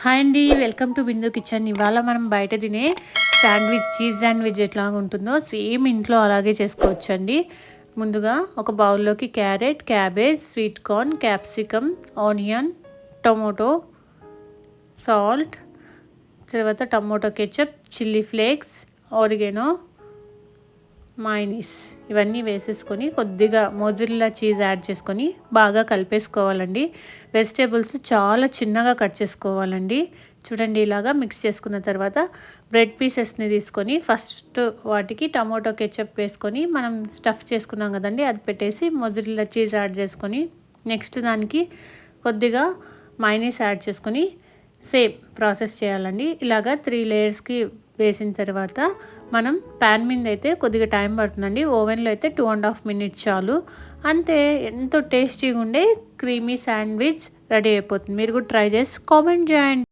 Hi అండి, welcome to Bindu kitchen. ఇవాళ మనం బయట తినే శాండ్విచ్, చీజ్ శాండ్విచ్ ఎట్లా ఉంటుందో సేమ్ ఇంట్లో అలాగే చేసుకోవచ్చండి. ముందుగా ఒక బౌల్లోకి carrot, cabbage, sweet corn, capsicum, onion, tomato, salt, తర్వాత tomato ketchup, chilli flakes, oregano, mayonnaise ఇవన్నీ వేసేసుకొని కొద్దిగా మోజరెల్లా చీజ్ యాడ్ చేసుకొని బాగా కలిపేసుకోవాలండి. వెజిటేబుల్స్ చాలా చిన్నగా కట్ చేసుకోవాలండి. చూడండి, ఇలాగా మిక్స్ చేసుకున్న తర్వాత బ్రెడ్ పీసెస్ని తీసుకొని ఫస్ట్ వాటికి టమోటో కెచప్ వేసుకొని మనం స్టఫ్ చేసుకున్నాం కదండి, అది పెట్టేసి మోజరెల్లా చీజ్ యాడ్ చేసుకొని నెక్స్ట్ దానికి కొద్దిగా మైనీస్ యాడ్ చేసుకొని సేమ్ ప్రాసెస్ చేయాలండి. ఇలాగా 3 లేయర్స్కి వేసిన తర్వాత మనం ప్యాన్ మీద అయితే కొద్దిగా టైం పడుతుందండి. ఓవెన్లో అయితే 2.5 మినిట్స్ చాలు. అంతే, ఎంతో టేస్టీగా ఉండే క్రీమీ శాండ్విచ్ రెడీ అయిపోతుంది. మీరు కూడా ట్రై చేసి కామెంట్ చేయండి.